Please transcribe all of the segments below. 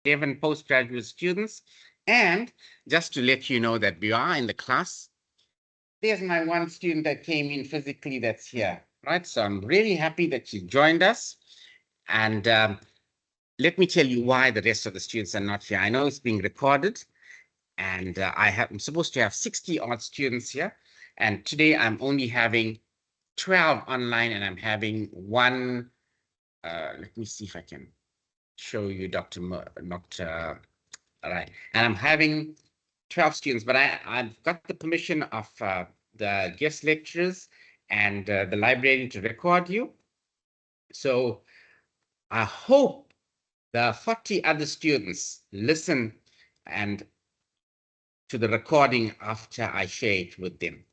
11 postgraduate students. And just to let you know that we are in the class, there's my one student that came in physically that's here, right? So I'm really happy that she joined us. And let me tell you why the rest of the students are not here. I know it's being recorded, and I'm supposed to have 60 odd students here. And today I'm only having 12 online, and I'm having one. Let me see if I can show you Dr. All right. And I'm having 12 students, but I've got the permission of the guest lecturers and the librarian to record you. So I hope the 40 other students listen and to the recording after I share it with them.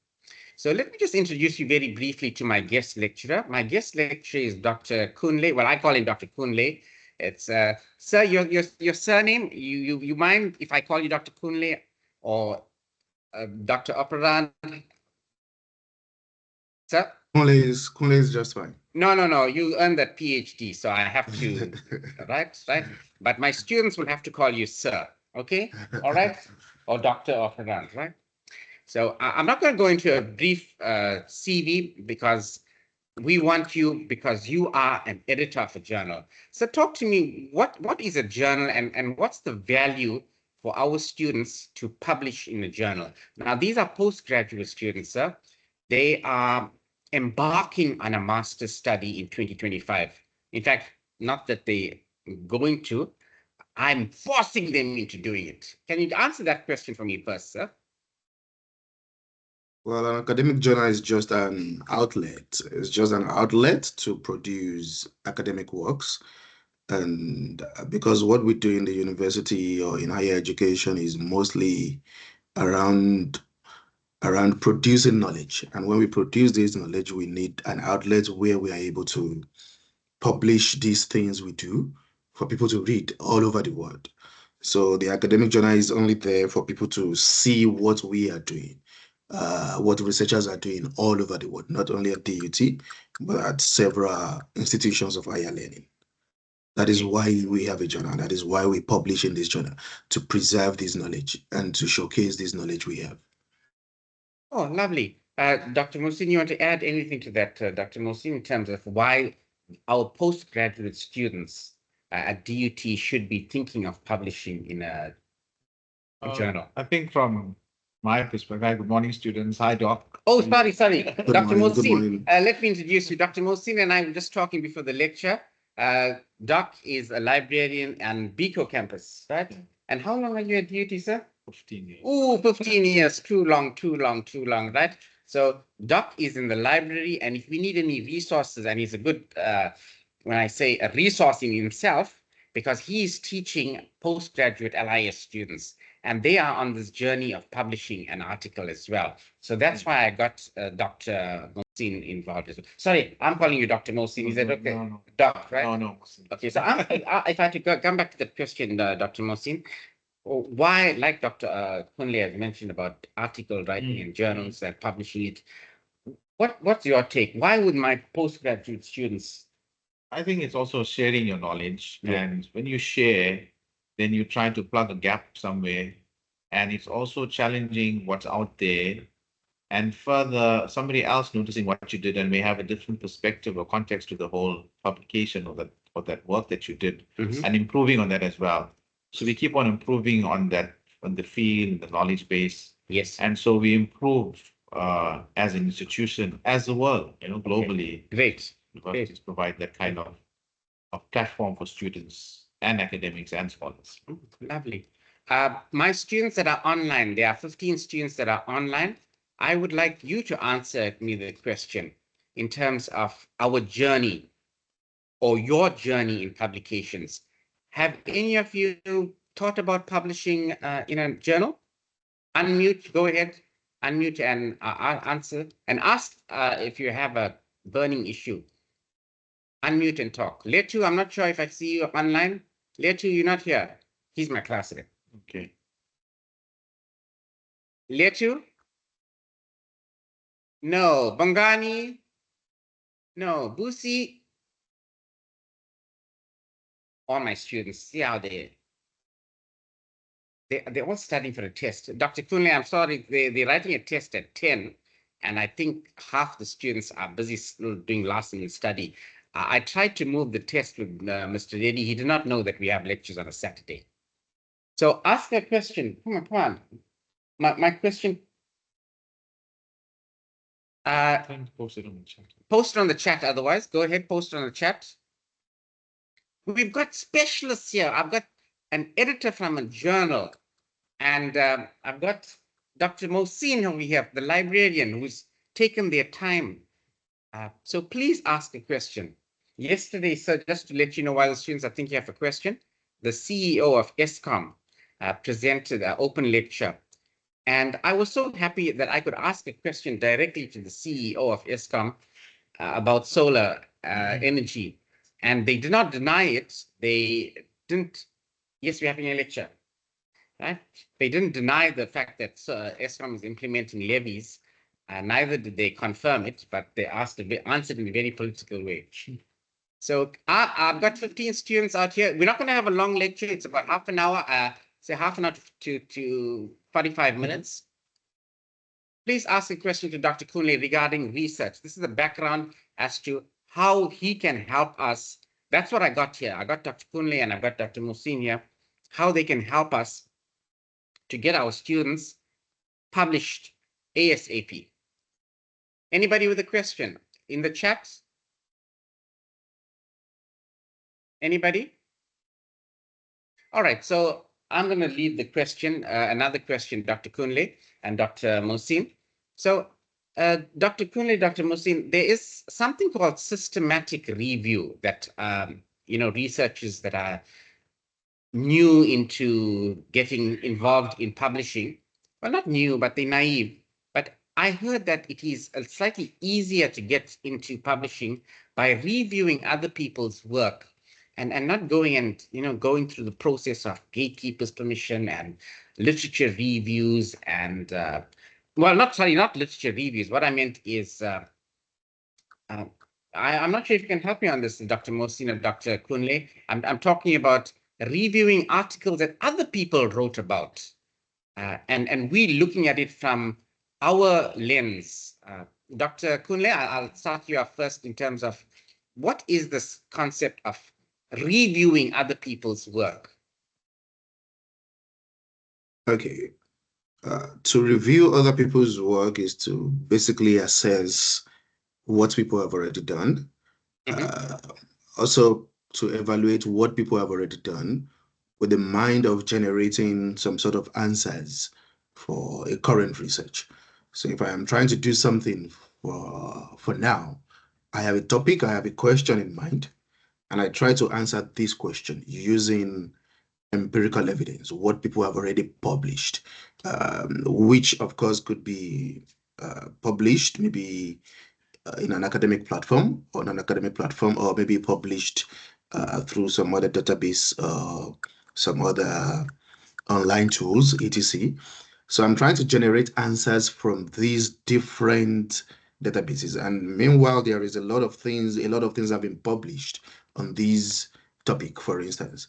So let me just introduce you very briefly to my guest lecturer. My guest lecturer is Dr. Kunle. Well, I call him Dr. Kunle. It's sir, your surname. You mind if I call you Dr. Kunle or Dr. Operan? Sir? Kunle is just fine. No. You earned that PhD, so I have to, right? But my students will have to call you sir, okay? All right? Or Dr. Operan, right? So I'm not going to go into a brief CV because we want you because you are an editor of a journal. So talk to me, what is a journal and what's the value for our students to publish in a journal? Now, these are postgraduate students, sir. They are embarking on a master's study in 2025. In fact, not that they're going to, I'm forcing them into doing it. Can you answer that question for me first, sir? Well, an academic journal is just an outlet. It's just an outlet to produce academic works. And because what we do in the university or in higher education is mostly around around producing knowledge. And when we produce this knowledge, we need an outlet where we are able to publish these things we do for people to read all over the world. So the academic journal is only there for people to see what we are doing, what researchers are doing all over the world, not only at DUT, but at several institutions of higher learning. That is why we have a journal. That is why we publish in this journal, to preserve this knowledge and to showcase this knowledge we have. Oh, lovely. Dr. Muhsin, you want to add anything to that, Dr. Muhsin, in terms of why our postgraduate students at DUT should be thinking of publishing in a journal? I think from my perspective, good morning, students. Hi, Doc. Oh, sorry. Good Dr. morning, good Muhsin, morning. let me introduce you. Dr. Muhsin and I were just talking before the lecture. Doc is a librarian on Biko campus, right? And how long are you at DUT, sir? 15 years. Oh, 15 years. Too long, right? So Doc is in the library, and if we need any resources, and he's a good, when I say a resource in himself, because he's teaching postgraduate LIS students, and they are on this journey of publishing an article as well. So that's why I got Dr. Mohsin involved as well. Sorry, I'm calling you Dr. Mohsin. Is that okay? No. Doc, right? No. Okay, so if I had to come back to the question, Dr. Mohsin, why, like Dr. Kunle has mentioned about article writing in journals and publishing it, what's your take? Why would my postgraduate students? I think it's also sharing your knowledge. Yeah. And when you share, then you try to plug a gap somewhere. And it's also challenging what's out there. And further, somebody else noticing what you did and may have a different perspective or context to the whole publication or that work that you did, and improving on that as well. So we keep on improving on that, on the field, the knowledge base. Yes. And so we improve as an institution, as the world, globally. Great. Universities provide that kind of platform for students and academics and scholars. Lovely. My students that are online, there are 15 students that are online. I would like you to answer me the question in terms of our journey or your journey in publications. Have any of you thought about publishing in a journal? Unmute, go ahead, unmute and answer and ask if you have a burning issue. Unmute and talk. Letu, I'm not sure if I see you online. Letu, you're not here. He's my classmate. Okay. Letu? No. Bangani? No. Busi? All my students, see how they they're all studying for a test. Dr. Kunle, I'm sorry, they're writing a test at 10, and I think half the students are busy still doing last minute study. I tried to move the test with Mr. Reddy. He did not know that we have lectures on a Saturday. So ask a question. Come on, come on. My question. Post it on the chat. Post it on the chat. Otherwise, go ahead, post it on the chat. We've got specialists here. I've got an editor from a journal, and I've got Dr. Muhsin over here, the librarian, who's taken their time. So please ask a question. Yesterday, sir, just to let you know, while the students are thinking of a question, the CEO of ESCOM presented an open lecture. And I was so happy that I could ask a question directly to the CEO of ESCOM about solar energy. And they did not deny it. They didn't, yes, we're having a lecture, right? They didn't deny the fact that ESCOM is implementing levies. Neither did they confirm it, but they answered in a very political way. So I've got 15 students out here. We're not going to have a long lecture. It's about half an hour, say half an hour to 45 minutes. Please ask a question to Dr. Kunle regarding research. This is the background as to how he can help us. That's what I got here. I got Dr. Kunle and I've got Dr. Muhsin here, how they can help us to get our students published ASAP. Anybody with a question in the chat? Anybody? All right, so I'm going to leave the question, another question, Dr. Kunle and Dr. Muhsin. So Dr. Kunle, Dr. Muhsin, there is something called systematic review that, researchers that are new into getting involved in publishing, well, not new, but they're naive. But I heard that it is slightly easier to get into publishing by reviewing other people's work and not going and, going through the process of gatekeepers permission and literature reviews and, not literature reviews. What I meant is, I'm not sure if you can help me on this, Dr. Muhsin or Dr. Kunle. I'm talking about reviewing articles that other people wrote about, and we looking at it from our lens. Dr. Kunle, I'll start you off first in terms of what is this concept of reviewing other people's work? Okay. To review other people's work is to basically assess what people have already done. Also to evaluate what people have already done with the mind of generating some sort of answers for a current research. So if I am trying to do something for now, I have a topic, I have a question in mind, and I try to answer this question using empirical evidence, what people have already published, which of course could be published maybe in an academic platform, or maybe published through some other database, some other online tools, etc. So I'm trying to generate answers from these different databases. And meanwhile, there is a lot of things have been published on this topic, for instance.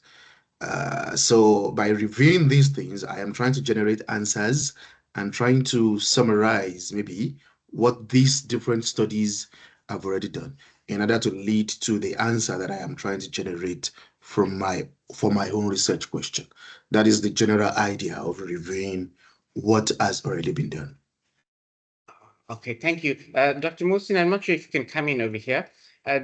So by reviewing these things, I am trying to generate answers and trying to summarize maybe what these different studies have already done in order to lead to the answer that I am trying to generate for my own research question. That is the general idea of reviewing what has already been done. Okay, thank you. Dr. Muhsin, I'm not sure if you can come in over here.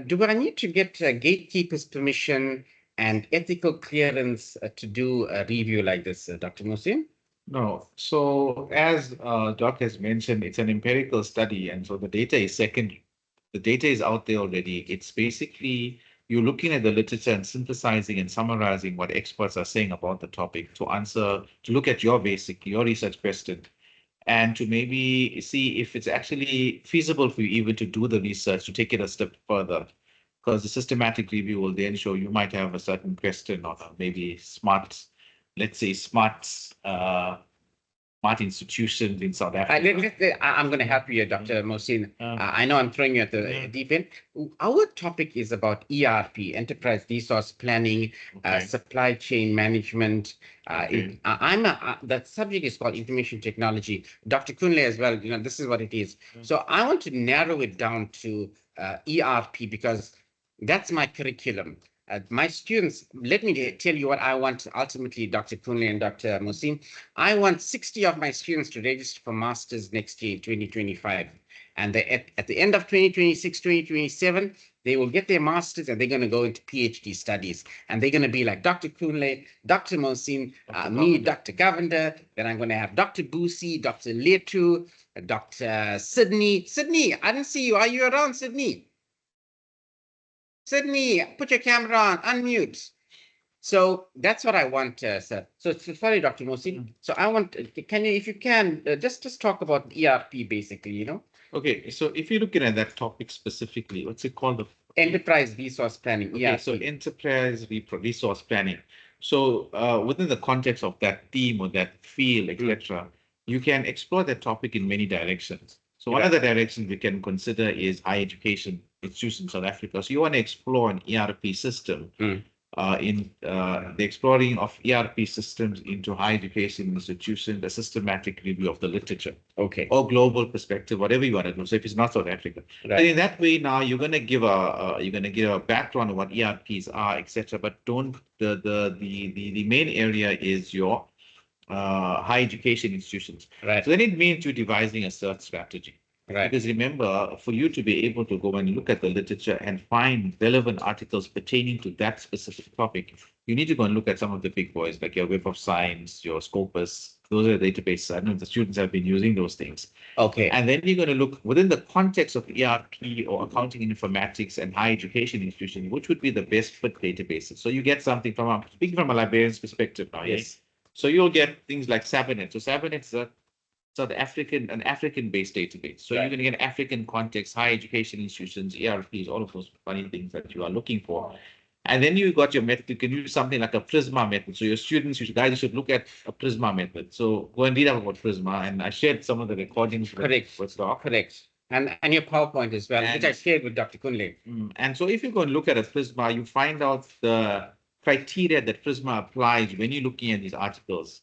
Do I need to get gatekeepers permission and ethical clearance to do a review like this, Dr. Muhsin? No. So as Doc has mentioned, it's an empirical study, and so the data is secondary. The data is out there already. It's basically you're looking at the literature and synthesizing and summarizing what experts are saying about the topic to look at your research question, and to maybe see if it's actually feasible for you even to do the research, to take it a step further. Because the systematic review will then show you might have a certain question or maybe let's say smart smart institutions in South Africa. I'm going to help you, Dr. Muhsin. I know I'm throwing you at the deep end. Our topic is about ERP, Enterprise Resource Planning, supply chain management. The subject is called information technology. Dr. Kunle as well, this is what it is. So I want to narrow it down to ERP because that's my curriculum. My students, let me tell you what I want ultimately, Dr. Kunle and Dr. Muhsin. I want 60 of my students to register for masters next year, 2025. And at the end of 2026, 2027, they will get their masters and they're going to go into PhD studies. And they're going to be like Dr. Kunle, Dr. Muhsin, me, Dr. Govender. Then I'm going to have Dr. Busi, Dr. Letu, Dr. Sydney. Sydney, I didn't see you. Are you around, Sydney? Sydney, put your camera on, unmute. So that's what I want, sir. So sorry, Dr. Muhsin. So I want, can you, if you can, just talk about ERP basically, Okay, so if you're looking at that topic specifically, what's it called? Enterprise resource planning. Okay, ERP. so enterprise resource planning. So within the context of that theme or that field, etc., you can explore that topic in many directions. So one of the directions we can consider is higher education institutions in South Africa. So you want to explore an ERP system in the exploring of ERP systems into higher education institutions, a systematic review of the literature, or global perspective, whatever you want to do. So if it's not South Africa, and in that way, now you're going to give a background of what ERPs are, etc. But don't the main area is your higher education institutions. So then it means you're devising a search strategy. Because remember, for you to be able to go and look at the literature and find relevant articles pertaining to that specific topic, you need to go and look at some of the big boys like your Web of Science, your Scopus. Those are the databases. I know the students have been using those things. And then you're going to look within the context of ERP or accounting and informatics and higher education institutions, which would be the best fit databases. So you get something speaking from a librarian's perspective now. Yes. So you'll get things like Sabinet. So Sabinet is an African-based database. So you're going to get African context, higher education institutions, ERPs, all of those funny things that you are looking for. And then you got your method. You can use something like a Prisma method. So your students, you should look at a Prisma method. So go and read up about Prisma. And I shared some of the recordings with Doc. Correct. And your PowerPoint as well, which I shared with Dr. Kunle. And so if you go and look at a Prisma, you find out the criteria that Prisma applies when you're looking at these articles.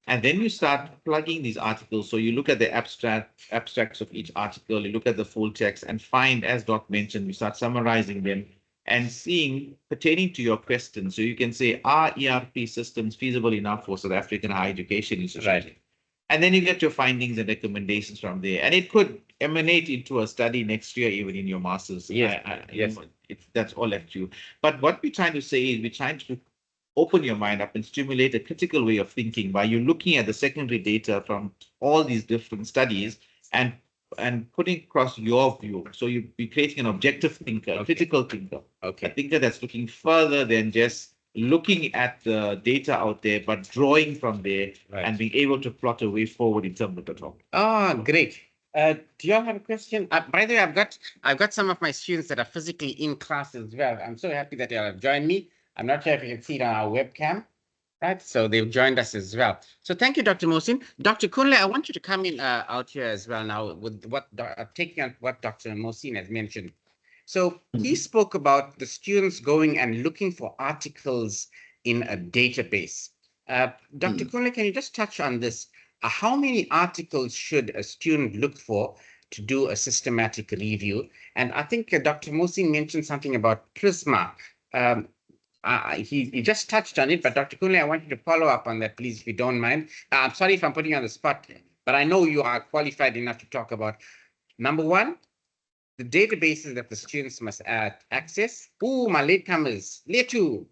And then you start plugging these articles. So you look at the abstracts of each article, you look at the full text and find, as Doc mentioned, you start summarizing them and seeing pertaining to your question. So you can say, are ERP systems feasible enough for South African higher education institutions? And then you get your findings and recommendations from there. And it could emanate into a study next year, even in your master's. Yes. That's all left to you. But what we're trying to say is we're trying to open your mind up and stimulate a critical way of thinking by you looking at the secondary data from all these different studies and putting across your view. So you'll be creating an objective thinker, a critical thinker, a thinker that's looking further than just looking at the data out there, but drawing from there and being able to plot a way forward in terms of the topic. Great. Do you all have a question? By the way, I've got some of my students that are physically in class as well. I'm so happy that you all have joined me. I'm not sure if you can see it on our webcam, right? So they've joined us as well. So thank you, Dr. Muhsin. Dr. Kunle, I want you to come in out here as well now with taking on what Dr. Muhsin has mentioned. So he spoke about the students going and looking for articles in a database. Dr. Kunle, can you just touch on this? How many articles should a student look for to do a systematic review? And I think Dr. Muhsin mentioned something about Prisma. He just touched on it, but Dr. Kunle, I want you to follow up on that, please, if you don't mind. I'm sorry if I'm putting you on the spot, but I know you are qualified enough to talk about. Number one, the databases that the students must access. Oh, my latecomers, late too.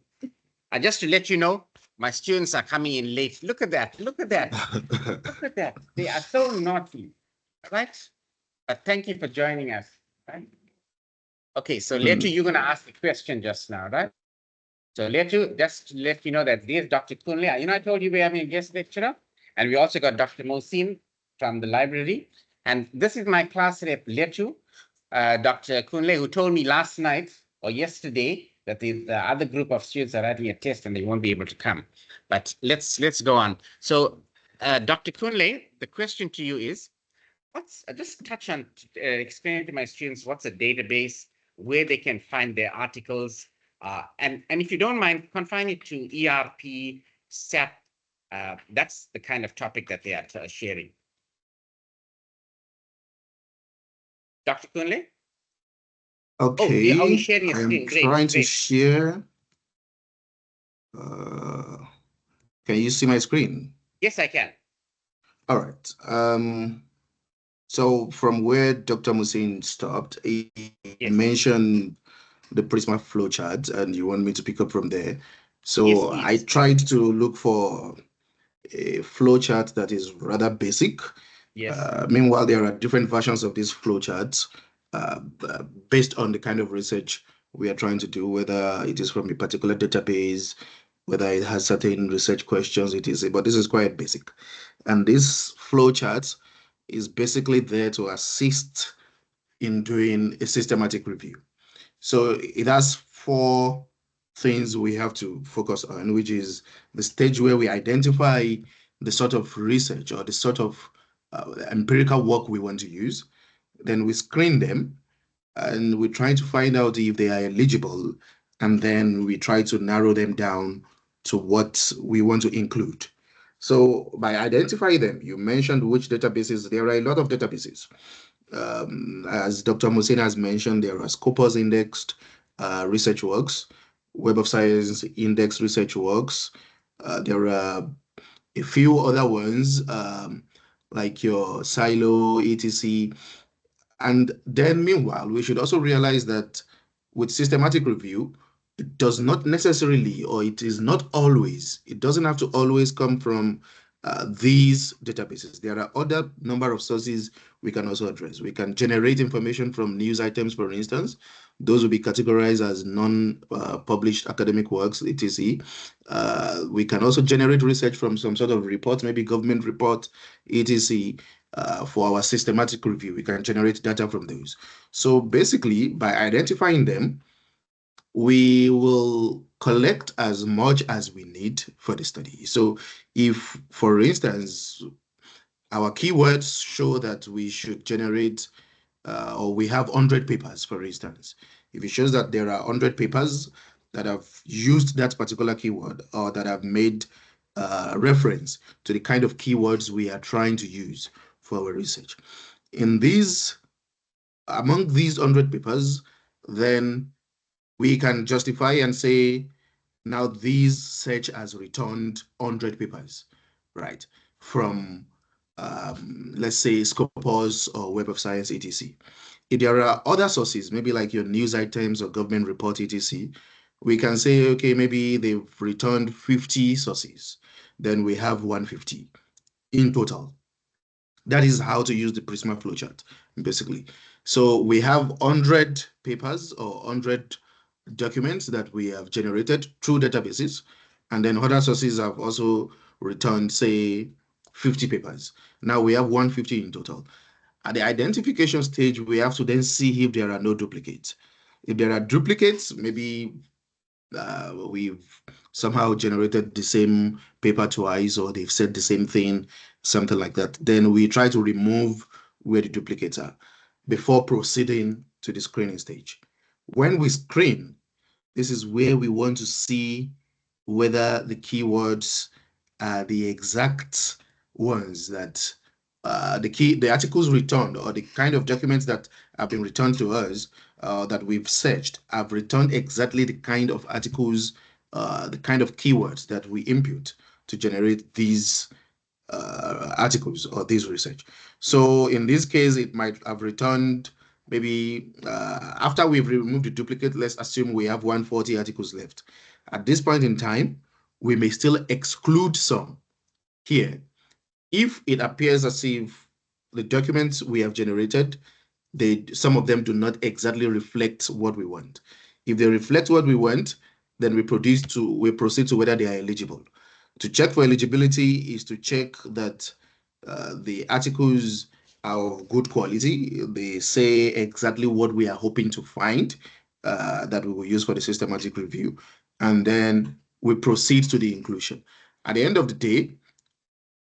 Just to let you know, my students are coming in late. Look at that. Look at that. Look at that. They are so naughty, right? But thank you for joining us, right? Okay, so Letu, you're going to ask the question just now, right? So Letu, just to let you know that there's Dr. Kunle. I told you we're having a guest lecturer, and we also got Dr. Muhsin from the library. And this is my class rep, Letu, Dr. Kunle, who told me last night or yesterday that the other group of students are writing a test and they won't be able to come. But let's go on. So Dr. Kunle, the question to you is, just touch on, explain to my students what's a database, where they can find their articles, and if you don't mind, confine it to ERP, SAP. That's the kind of topic that they are sharing. Dr. Kunle? Okay, You're sharing your I am screen. Great, trying to great. share. Uh, can you see my screen? Yes, I can. All right. So from where Dr. Muhsin stopped, he Yes, mentioned the Prisma flowchart, and you want me to pick up from there. yes, So I please. tried to look for a flowchart that is rather basic. Yes, Meanwhile, there are different versions of these flowcharts based on the kind of research we are trying to do, whether it is from a particular database, whether it has certain research questions, but this is quite basic. And this flowchart is basically there to assist in doing a systematic review. So it has four things we have to focus on, which is the stage where we identify the sort of research or the sort of empirical work we want to use. Then we screen them and we try to find out if they are eligible. And then we try to narrow them down to what we want to include. So by identifying them, you mentioned which databases. There are a lot of databases. As Dr. Muhsin has mentioned, there are Scopus indexed research works, Web of Science index research works. There are a few other ones like your Silo, etc. And then, meanwhile, we should also realize that with systematic review, it does not necessarily, or it is not always, it doesn't have to always come from these databases. There are other number of sources we can also address. We can generate information from news items, for instance. Those will be categorized as non-published academic works, etc. We can also generate research from some sort of report, maybe government report, etc. For our systematic review. We can generate data from those. So basically, by identifying them, we will collect as much as we need for the study. So if, for instance, our keywords show that we should generate or we have 100 papers, for instance. If it shows that there are 100 papers that have used that particular keyword or that have made reference to the kind of keywords we are trying to use for our research. In these, among these 100 papers, then we can justify and say, now these search has returned 100 papers, right? From, let's say, Scopus or Web of Science, etc. If there are other sources, maybe like your news items or government report, etc., we can say, okay, maybe they've returned 50 sources. Then we have 150 in total. That is how to use the Prisma flowchart, basically. So we have 100 papers or 100 documents that we have generated through databases, and then other sources have also returned, say, 50 papers. Now we have 150 in total. At the identification stage, we have to then see if there are no duplicates. If there are duplicates, maybe we've somehow generated the same paper twice, or they've said the same thing, something like that. Then we try to remove where the duplicates are before proceeding to the screening stage. When we screen, this is where we want to see whether the keywords are the exact ones that the articles returned or the kind of documents that have been returned to us that we've searched have returned exactly the kind of articles, the kind of keywords that we input to generate these articles or this research. So in this case, it might have returned maybe after we've removed the duplicate, let's assume we have 140 articles left. At this point in time, we may still exclude some here if it appears as if the documents we have generated, some of them do not exactly reflect what we want. If they reflect what we want, then we proceed to whether they are eligible. To check for eligibility is to check that the articles are of good quality. They say exactly what we are hoping to find that we will use for the systematic review. And then we proceed to the inclusion. At the end of the day,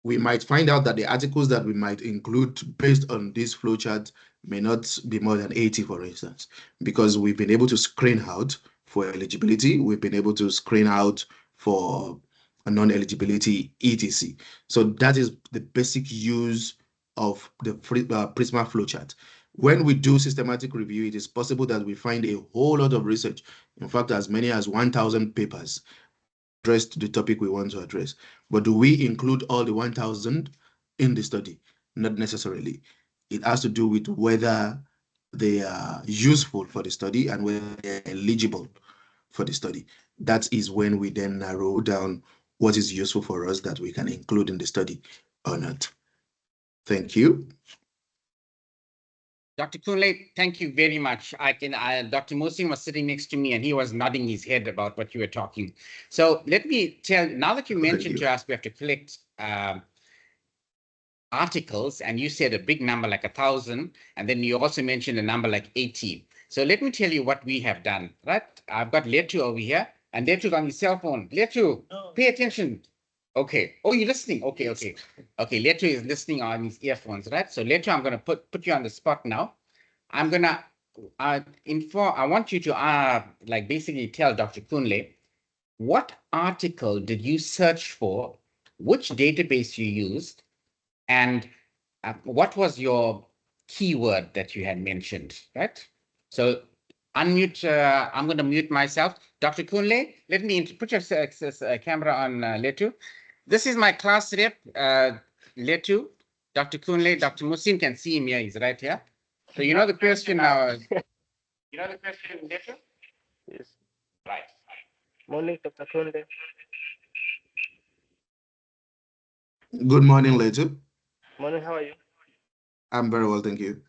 we might find out that the articles that we might include based on this flowchart may not be more than 80, for instance, because we've been able to screen out for eligibility, we've been able to screen out for a non-eligibility, etc. So that is the basic use of the Prisma flowchart. When we do systematic review, it is possible that we find a whole lot of research, in fact, as many as 1,000 papers addressed the topic we want to address. But do we include all the 1,000 in the study? Not necessarily. It has to do with whether they are useful for the study and whether they're eligible for the study. That is when we then narrow down what is useful for us that we can include in the study or not. Thank you. Dr. Kunle, thank you very much. Dr. Muhsin was sitting next to me and he was nodding his head about what you were talking. So let me tell, now that you mentioned to us, we have to collect articles, and you said a big number like 1,000, and then you also mentioned a number like 80. So let me tell you what we have done, right? I've got Letu over here, and Letu's on his cell phone. Letu, pay attention. Okay. Oh, you're listening. Okay, okay. Okay, Letu is listening on his earphones, right? So Letu, I'm going to put you on the spot now. I'm going to I want you to like basically tell Dr. Kunle, what article did you search for, which database you used, and what was your keyword that you had mentioned, right? So unmute, I'm going to mute myself. Dr. Kunle, let me put your camera on Letu. This is my class rep, Letu. Dr. Kunle, Dr. Muhsin can see him here, he's right here. So you know the question now. You know the question, Letu? Yes. Right. Morning, Dr. Kunle. Good morning, Letu. Morning, how are you? I'm very well, thank you.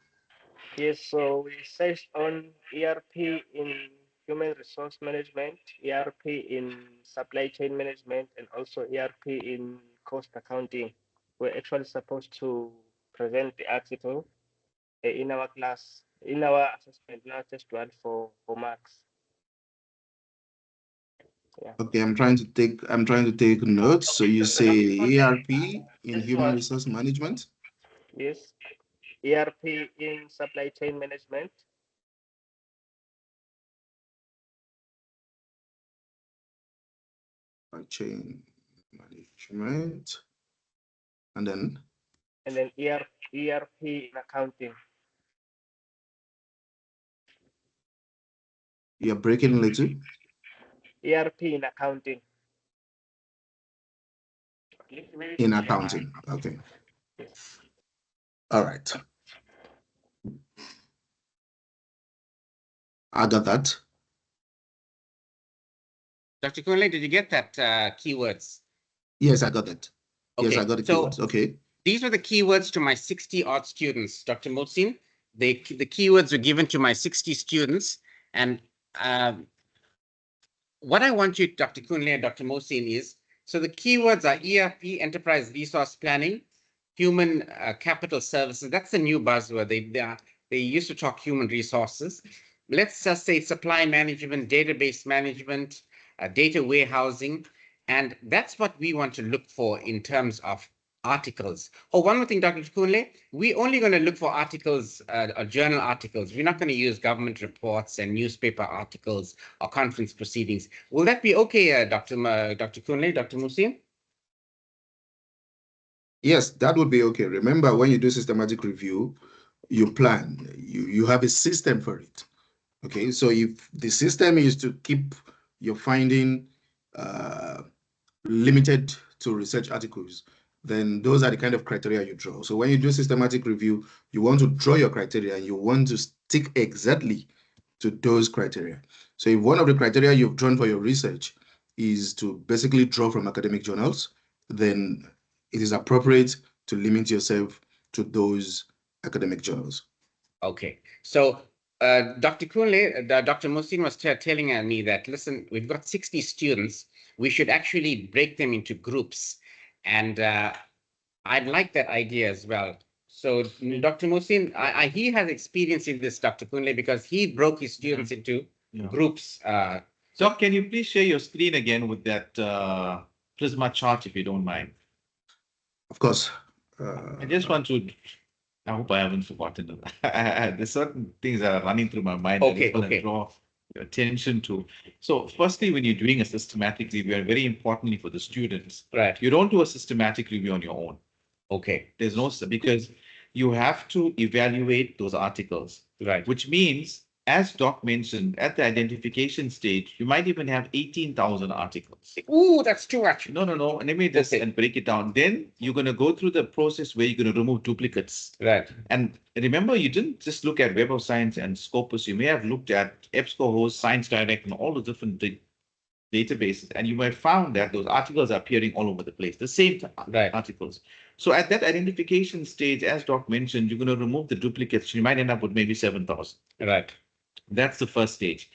Yes, so we searched on ERP in human resource management, ERP in supply chain management, and also ERP in cost accounting. We're actually supposed to present the article in our class, in our assessment, not just one for marks. Yeah. Okay, I'm trying to take notes. So you say ERP in human resource management? Yes. ERP in supply chain management. Chain management. And then ERP in accounting. you're breaking a little. ERP in accounting. In accounting. Okay. All right. I got that. Dr. Kunle, did you get that keywords? Yes, I got it. Okay. Yes, I got the keywords. Okay. These were the keywords to my 60 odd students, Dr. Muhsin. The keywords were given to my 60 students. And what I want you, Dr. Kunle and Dr. Muhsin, is, so the keywords are ERP, Enterprise Resource Planning, Human Capital Services. That's the new buzzword. They used to talk human resources. Let's just say supply management, database management, data warehousing. And that's what we want to look for in terms of articles. Oh, one more thing, Dr. Kunle, we're only going to look for articles, or journal articles. We're not going to use government reports and newspaper articles or conference proceedings. Will that be okay, Dr. Kunle, Dr. Muhsin? Yes, that would be okay. Remember, when you do systematic review, you plan, you have a system for it. Okay, so if the system is to keep your finding limited to research articles, then those are the kind of criteria you draw. So when you do systematic review, you want to draw your criteria and you want to stick exactly to those criteria. So if one of the criteria you've drawn for your research is to basically draw from academic journals, then it is appropriate to limit yourself to those academic journals. Okay, so Dr. Kunle, Dr. Muhsin was telling me that, listen, we've got 60 students. We should actually break them into groups. And I'd like that idea as well. So Dr. Muhsin, he has experience in this, Dr. Kunle, because he broke his students into groups. Doc, can you please share your screen again with that Prisma chart, if you don't mind? Of course. I just want to, I hope I haven't forgotten it. There's certain things that are running through my mind. I Okay, just want to okay. draw your attention to. So firstly, when you're doing a systematic review, and very importantly for the students, Right. you don't do a systematic review on your own. Okay. There's no, because you have to evaluate those articles, Right. which means, as Doc mentioned, at the identification stage, you might even have 18,000 articles. Ooh, that's too much. No, no, no. Let me just Okay. and break it down. Then you're going to go through the process where you're going to remove duplicates. Right. And remember, you didn't just look at Web of Science and Scopus. You may have looked at EBSCOhost, Science Direct, and all the different databases. And you might have found that those articles are appearing all over the place, the same Right. articles. So at that identification stage, as Doc mentioned, you're going to remove the duplicates. You might end up with maybe 7,000. Right. That's the first stage.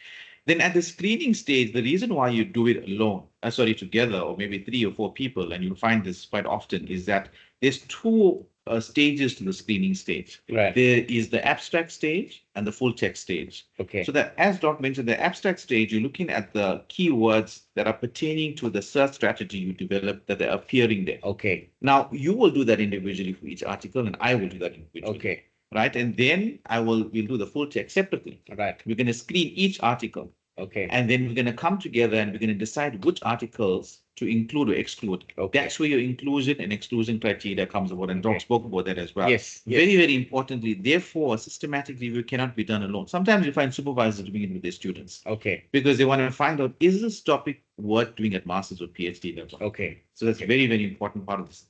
Then at the screening stage, the reason why you do it alone, together, or maybe 3 or 4 people, and you'll find this quite often, is that there's two stages to the screening stage. Right. There is the abstract stage and the full text stage. Okay. So that, as Doc mentioned, the abstract stage, you're looking at the keywords that are pertaining to the search strategy you developed that are appearing there. Okay. Now, you will do that individually for each article, and I will do that individually. Okay. Right. And then we'll do the full text separately. Right. We're going to screen each article. Okay. And then we're going to come together and we're going to decide which articles to include or exclude. Okay. That's where your inclusion and exclusion criteria comes about. And Doc Okay. spoke about that as well. Yes. Very, very importantly, therefore, a systematic review cannot be done alone. Sometimes you find supervisors doing it with their students Okay. because they want to find out, is this topic worth doing at master's or PhD level? Okay. So that's a very, very important part of this,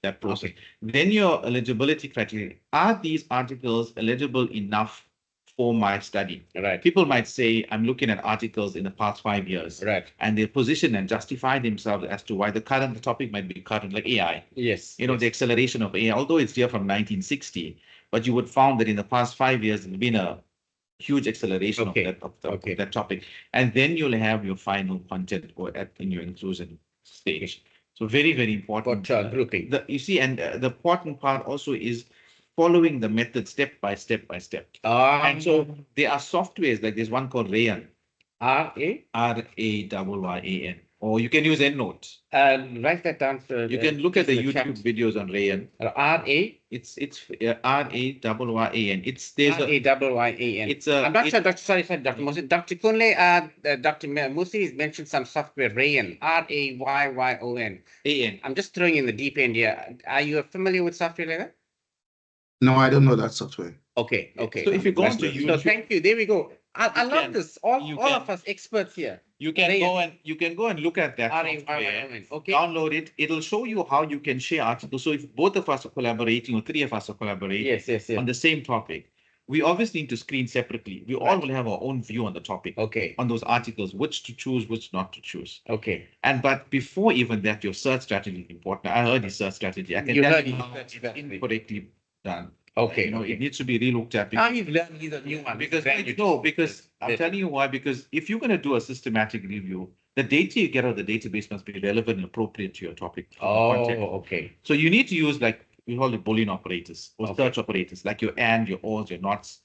that process. Then your eligibility criteria. Are these articles eligible enough for my study? Right. People might say, I'm looking at articles in the past 5 years. Right. And they position and justify themselves as to why the topic might be current, like AI. Yes. You know, the acceleration of AI, although it's here from 1960, but you would found that in the past 5 years, there's been a huge acceleration Okay. of that topic. And then you'll have your final content in your inclusion stage. So very, very important. But grouping. You see, and the important part also is following the method step by step by step. And so there are softwares, like there's one called Rayan, R-A? Rayan, or you can use EndNote. Write that down. You can look at the YouTube videos on Rayan. R-A? It's Rayan. There's R-A-Y-A-N. it's a. I'm not sure, Dr. Sorry, Dr. Muhsin. Dr. Kunle, Dr. Muhsin has mentioned some software, Rayan, R-A-Y-Y-O-N. AN. I'm just throwing in the deep end here. Are you familiar with software like that? No, I don't know that software. Okay, okay. So if you go onto So YouTube, thank you. There we go. I You love can- this. All you of can- us experts here. you can Rayan. go and look at that software. R-A-Y-Y-O-N. Okay. Download it. It'll show you how you can share articles. So if both of us are collaborating or 3 of us are collaborating Yes, yes, yes. on the same topic, we obviously need to screen separately. We all Right. will have our own view on the topic, Okay, on those articles, which to choose, which not to choose. okay. But before even that, your search strategy is important. I heard the search strategy. I can You tell heard you the how search it's strategy. incorrectly done. Okay, You know, okay. it needs to be relooked at. Now you've learned these are new ones. Because Brand new no, to- because I'm Yes. telling you why. Because if you're going to do a systematic review, the data you get out of the database must be relevant and appropriate to your topic. Oh, content. okay. So you need to use, like we call it Boolean operators or Okay. search operators, like your and, your ors, your nots.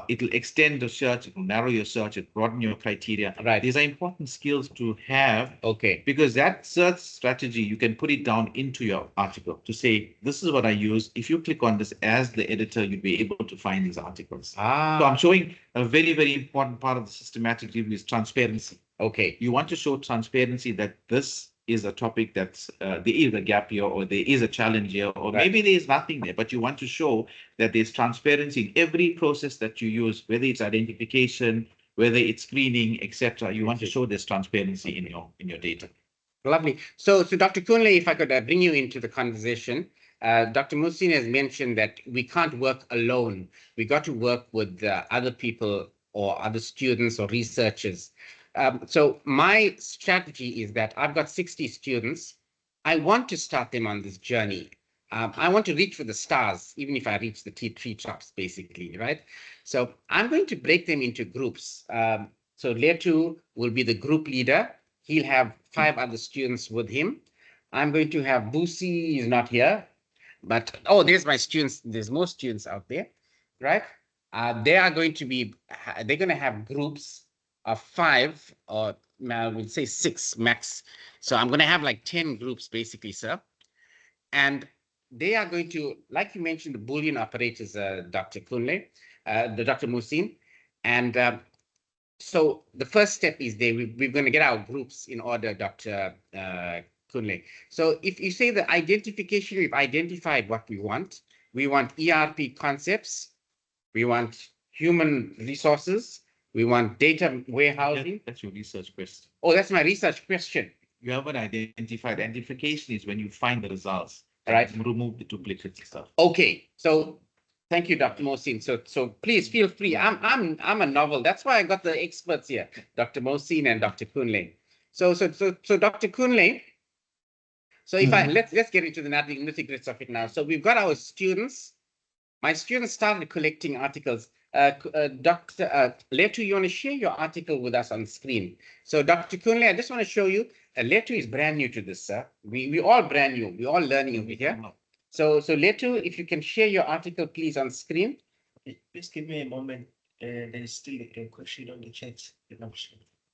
It'll extend the search, it'll narrow your search, it'll broaden your criteria. Right. These are important skills to have, Okay, because that search strategy, you can put it down into your article to say, this is what I use. If you click on this as the editor, you'll be able to find these articles. So I'm showing a very, very important part of the systematic review is transparency. okay, You want to show transparency that this is a topic that's there is a gap here, or there is a challenge here, or Right. maybe there is nothing there, but you want to show that there's transparency in every process that you use, whether it's identification, whether it's screening, etc. You want to show this transparency in your data. lovely. So Dr. Kunle, if I could bring you into the conversation, Dr. Muhsin has mentioned that we can't work alone. We got to work with other people or other students or researchers. So my strategy is that I've got 60 students. I want to start them on this journey. I want to reach for the stars, even if I reach the treetops, basically, right? So I'm going to break them into groups. So layer 2 will be the group leader. He'll have 5 other students with him. I'm going to have Busi, he's not here, but oh, there's my students. There's more students out there, right? They are going to be, they're going to have groups of 5, or I would say 6 max. So I'm going to have like 10 groups basically, sir. And they are going to, like you mentioned, the Boolean operators, Dr. Kunle, the Dr. Muhsin. And so the first step is we're going to get our groups in order, Dr. Kunle. So if you say the identification, we've identified what we want. We want ERP concepts. We want human resources. We want data warehousing. That's your research question. Oh, that's my research question. You haven't identified. Identification is when you find the results. Right. And remove the duplicates and stuff. Okay, so thank you, Dr. Mohsin. So please feel free. I'm a novel. That's why I got the experts here, Dr. Mohsin and Dr. Kunle. So Dr. Kunle. So if I let's get into the nitty-gritty of it now. So we've got our students. My students started collecting articles. Dr. Letu, you want to share your article with us on screen? So Dr. Kunle, I just want to show you. Letu is brand new to this, sir. We all brand new. We're all learning over here. So Letu, if you can share your article, please, on screen. Please give me a moment. There is still a question on the chat.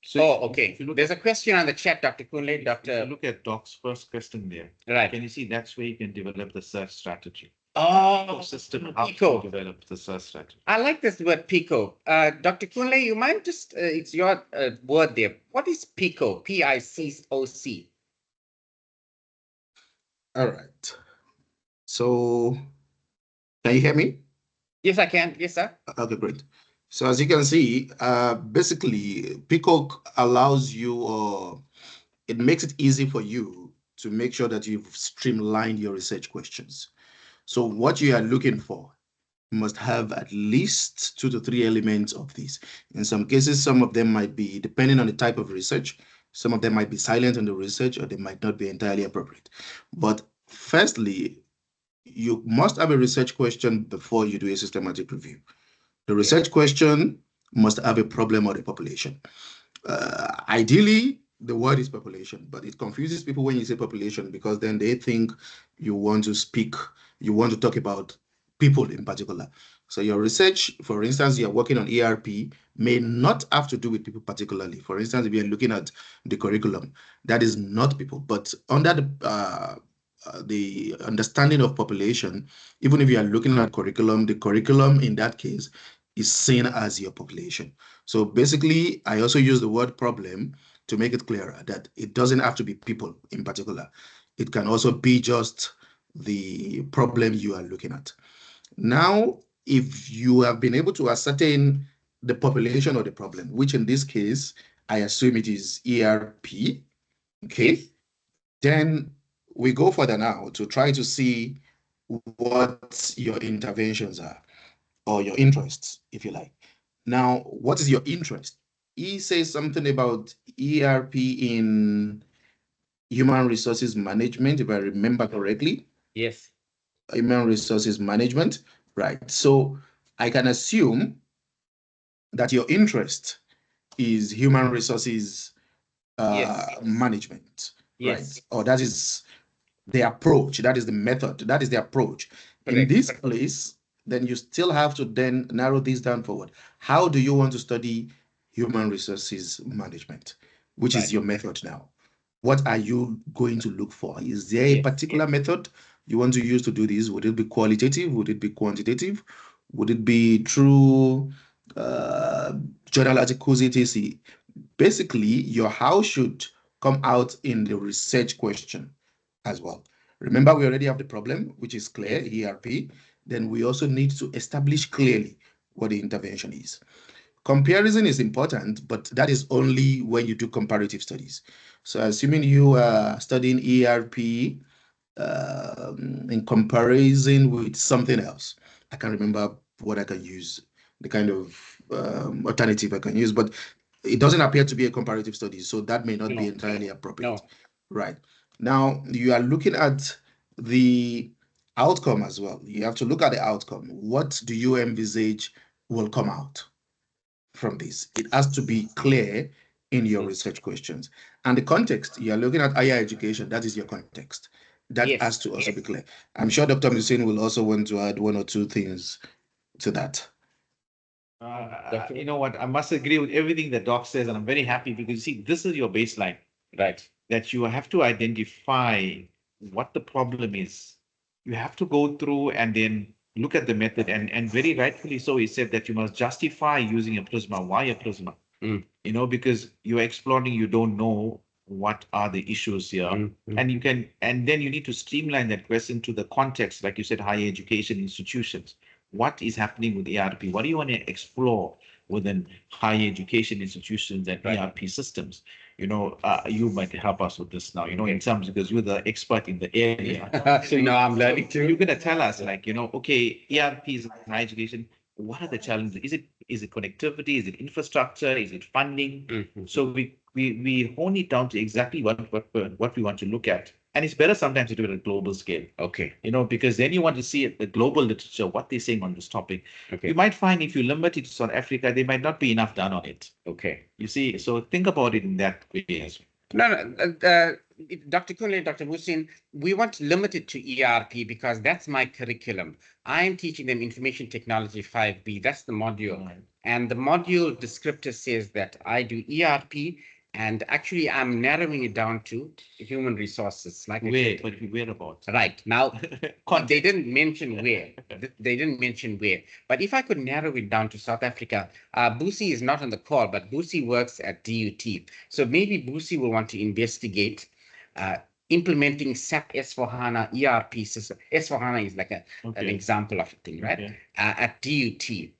So okay. There's a question on the chat, Dr. Kunle. If Dr. you look at Doc's first question there, Right. can you see that's where you can develop the search strategy? Oh, System how Pico. to develop the search strategy. I like this word Pico. Dr. Kunle, you mind just, it's your word there. What is Pico? Picoc. All right. So can you hear me? Yes, I can. Yes, sir. Okay, great. So as you can see, basically, Peacock allows you, or it makes it easy for you to make sure that you've streamlined your research questions. So what you are looking for must have at least 2 to 3 elements of these. In some cases, some of them might be, depending on the type of research, some of them might be silent on the research, or they might not be entirely appropriate. But firstly, you must have a research question before you do a systematic review. The research question must have a problem or a population. Ideally, the word is population, but it confuses people when you say population, because then they think you want to talk about people in particular. So your research, for instance, you're working on ERP, may not have to do with people particularly. For instance, if you're looking at the curriculum, that is not people, but under the understanding of population, even if you are looking at curriculum, the curriculum in that case is seen as your population. So basically, I also use the word problem to make it clearer that it doesn't have to be people in particular. It can also be just the problem you are looking at. Now, if you have been able to ascertain the population or the problem, which in this case, I assume it is ERP, okay, Yes. then we go further now to try to see what your interventions are, or your interests, if you like. Now, what is your interest? He says something about ERP in human resources management, if I remember correctly. Yes. Human resources management, right? So I can assume that your interest is human resources Yes. management, right? Yes. Or that is the approach, that is the method, that is the approach. In Correct. this place, then you still have to then narrow this down forward. How do you want to study human resources management? Which is Right. your method now? What are you going to look for? Is there a Yes. particular method you want to use to do this? Would it be qualitative? Would it be quantitative? Would it be through journal articles, etc.? Basically, your how should come out in the research question as well. Remember, we already have the problem, which is clear, ERP. Then we also need to establish clearly what the intervention is. Comparison is important, but that is only when you do comparative studies. So assuming you are studying ERP in comparison with something else, I can't remember what I can use, the kind of alternative I can use, but it doesn't appear to be a comparative study, so that may not be entirely appropriate. No. Right. Now, you are looking at the outcome as well. You have to look at the outcome. What do you envisage will come out from this? It has to be clear in your research questions. And the context, you are looking at higher education, that is your context. That has to also be clear. I'm sure Dr. Muhsin will also want to add 1 or 2 things to that. You know what? I must agree with everything that Doc says, and I'm very happy because you see, this is your baseline, Right. that you have to identify what the problem is. You have to go through and then look at the method, and very rightfully so, he said that you must justify using a prisma. Why a prisma? Mm. You know, because you're exploring, you don't know what are the issues here. And you can, and then you need to streamline that question to the context, like you said, higher education institutions. What is happening with ERP? What do you want to explore within higher education institutions and Right. ERP systems? You know, you might help us with this now, you know, in terms, because you're the expert in the area. So now I'm learning So you're too. going to tell us, like, you know, okay, ERPs in higher education, what are the challenges? Is it connectivity? Is it infrastructure? Is it funding? Mhm. So we hone it down to exactly what we want to look at. And it's better sometimes to do it at a global scale, Okay. you know, because then you want to see the global literature, what they're saying on this topic. Okay. You might find if you limit it to South Africa, there might not be enough done on it. Okay. You see, so think about it in that way as well. No, Dr. Kunle, Dr. Muhsin, we want to limit it to ERP because that's my curriculum. I am teaching them information technology 5B. That's the module. Right. And the module descriptor says that I do ERP, and actually I'm narrowing it down to human resources. Like I Where, said. but where about? Right. Now, Context. they didn't mention where. They didn't mention where. But if I could narrow it down to South Africa, Busi is not on the call, but Busi works at DUT. So maybe Busi will want to investigate implementing SAP S4HANA ERP system. S4HANA is like an Okay. example of a thing, right? Okay. At DUT.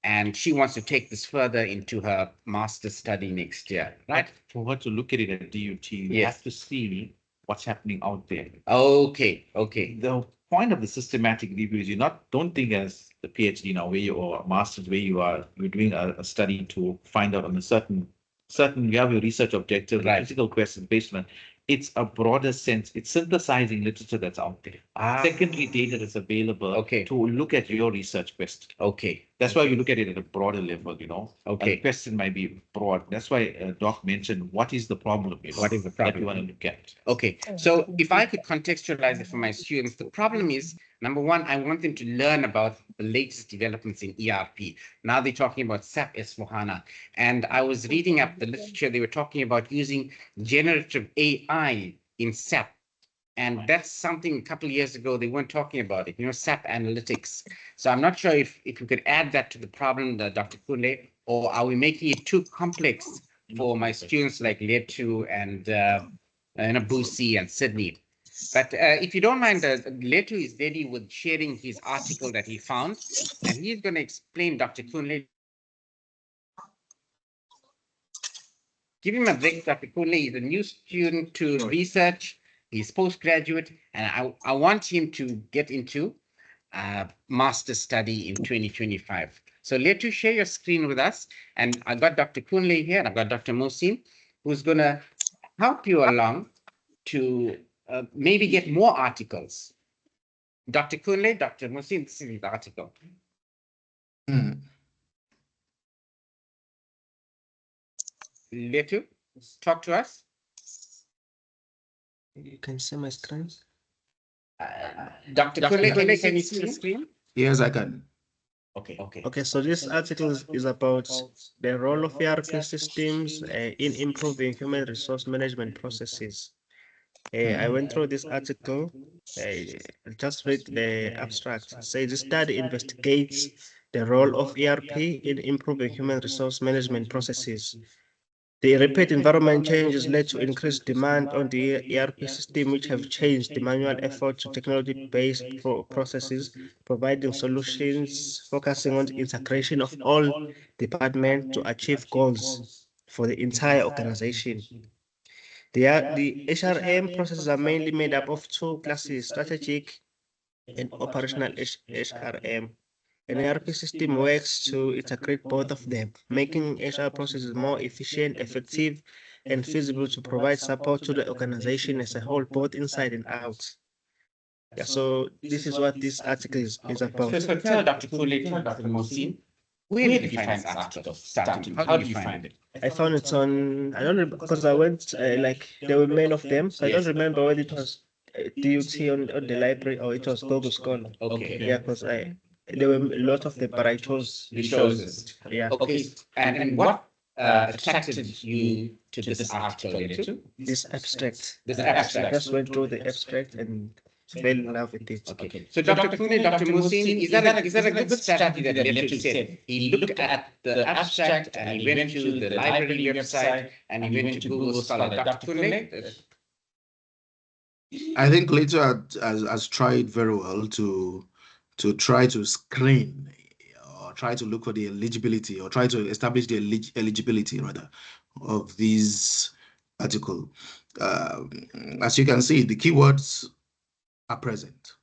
And she wants to take this further into her master's study next year, right? For her to look at it at DUT, you Yes. have to see what's happening out there. Okay. Okay. The point of the systematic review is don't think as the PhD now where you or a master's where you're doing a study to find out on a certain you have your research objective, Right. critical questions based on. It's a broader sense. It's synthesizing literature that's out there. Secondary data that's available Okay. to look at your research question. Okay. That's why you look at it at a broader level, you know. Okay. A question might be broad. That's why Doc mentioned what is the problem, you know, What is the that problem? you want to look at. Okay, so if I could contextualize it for my students, the problem is, number one, I want them to learn about the latest developments in ERP. Now they're talking about SAP S4HANA. And I was reading up the literature, they were talking about using generative AI in SAP. And that's something a couple of years ago, they weren't talking about it, you know, SAP analytics. So I'm not sure if we could add that to the problem, Dr. Kunle, or are we making it too complex for my students like Letu and Busi and Sydney? But if you don't mind, Letu is ready with sharing his article that he found, and he's going to explain, Dr. Kunle. Give him a break, Dr. Kunle. He's a new student to research. He's postgraduate, and I want him to get into master study in 2025. So let you share your screen with us. And I got Dr. Kunle here, and I've got Dr. Muhsin, who's going to help you along to maybe get more articles. Dr. Kunle, Dr. Muhsin, this is the article. Letu, talk to us. You can see my screen. Dr. Kunle, can you see the screen? Yes, I can. Okay. Okay, so this article is about the role of ERP systems in improving human resource management processes. I went through this article. Just read the abstract. It says the study investigates the role of ERP in improving human resource management processes. The rapid environment changes led to increased demand on the ERP system, which have changed the manual effort to technology-based processes, providing solutions focusing on the integration of all departments to achieve goals for the entire organization. The HRM processes are mainly made up of two classes, strategic and operational HRM. An ERP system works to integrate both of them, making HR processes more efficient, effective, and feasible to provide support to the organization as a whole, both inside and out. Yeah, so this is what this article is about. So tell Dr. Kunle, tell Dr. Muhsin, where did you find this article starting? How did you find it? I found it on, I don't remember, because I went, like, there were many of them, so I don't remember whether it was DUT on the library or it was Google Scholar. Okay. Yeah, because there were a lot of them, but I chose. You chose it. Yeah. Okay. And what attracted you to this article, Letu? This abstract. This I abstract. just went through the abstract and fell in love with it. Okay. So Dr. Kunle, Dr. Muhsin, is that a good strategy that Letu said? He looked at the abstract and he went to the library website and he went to Google Scholar. Dr. Kunle? I think Leto has tried very well to try to screen or try to look for the eligibility or try to establish the eligibility rather of these article. As you can see, the keywords are present.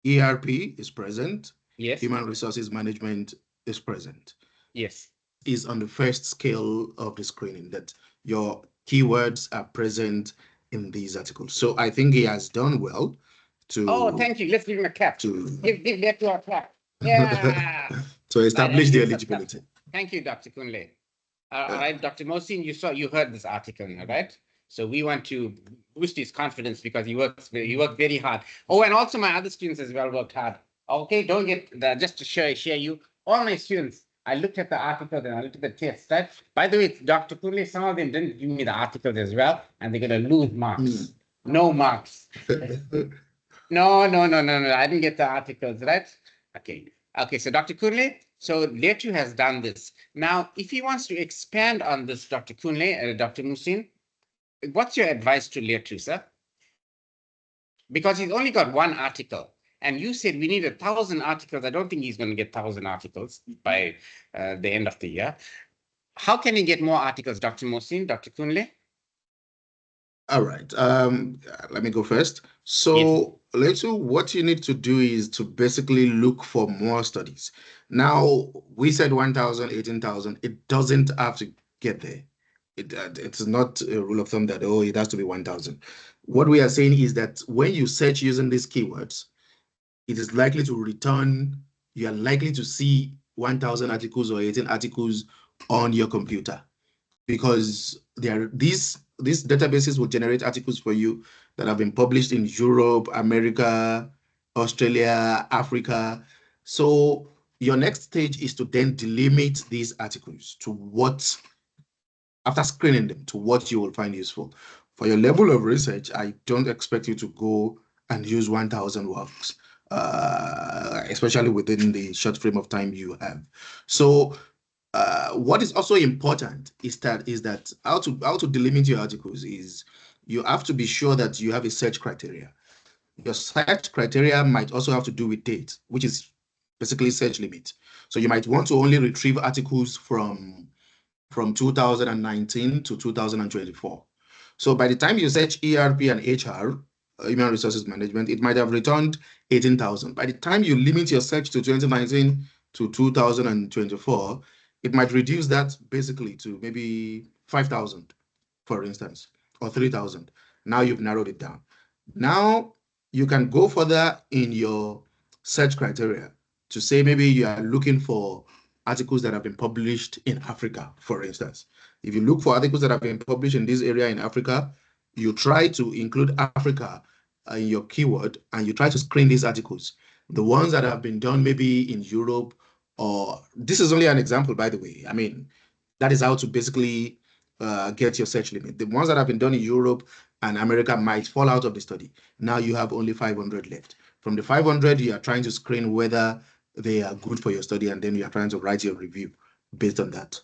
ERP is present. Yes. Human resources management is present. Yes. Is on the first scale of the screening that your keywords are present in these articles. So I think he has done well to. Oh, thank you. Let's give him a clap. Give Letu a clap. Yeah. To establish the Yes, eligibility. Thank you, Dr. Kunle. All right, Dr. Mohsin, you heard this article, all right? So we want to boost his confidence because he worked very hard. Oh, and also my other students as well worked hard. Okay, don't get just to share you. All my students, I looked at the articles and I looked at the tests, right? By the way, Dr. Kunle, some of them didn't give me the articles as well, and they're gonna lose marks. No marks. No. I didn't get the articles, right? Okay, so Dr. Kunle, so Letu has done this. Now, if he wants to expand on this, Dr. Kunle, Dr. Muhsin, what's your advice to Letu, sir? Because he's only got one article. And you said we need 1,000 articles. I don't think he's going to get 1,000 articles by the end of the year. How can he get more articles, Dr. Muhsin, Dr. Kunle? All right. Let me go first. So, Letu, what you need to do is to basically look for more studies. Now, we said 1,000, 18,000. It doesn't have to get there. It's not a rule of thumb that, oh, it has to be 1,000. What we are saying is that when you search using these keywords, it is likely to return, you are likely to see 1,000 articles or 18 articles on your computer because these databases will generate articles for you that have been published in Europe, America, Australia, Africa. So your next stage is to then delimit these articles to what, after screening them, to what you will find useful. For your level of research, I don't expect you to go and use 1,000 works, especially within the short frame of time you have. So what is also important is that how to delimit your articles is you have to be sure that you have a search criteria. Your search criteria might also have to do with date, which is basically search limit. So you might want to only retrieve articles from 2019 to 2024. So by the time you search ERP and HR, human resources management, it might have returned 18,000. By the time you limit your search to 2019 to 2024, it might reduce that basically to maybe 5,000, for instance, or 3,000. Now you've narrowed it down. Now you can go further in your search criteria to say maybe you are looking for articles that have been published in Africa, for instance. If you look for articles that have been published in this area in Africa, you try to include Africa in your keyword and you try to screen these articles. The ones that have been done maybe in Europe, or this is only an example, by the way. I mean, that is how to basically get your search limit. The ones that have been done in Europe and America might fall out of the study. Now you have only 500 left. From the 500, you are trying to screen whether they are good for your study, and then you are trying to write your review based on that.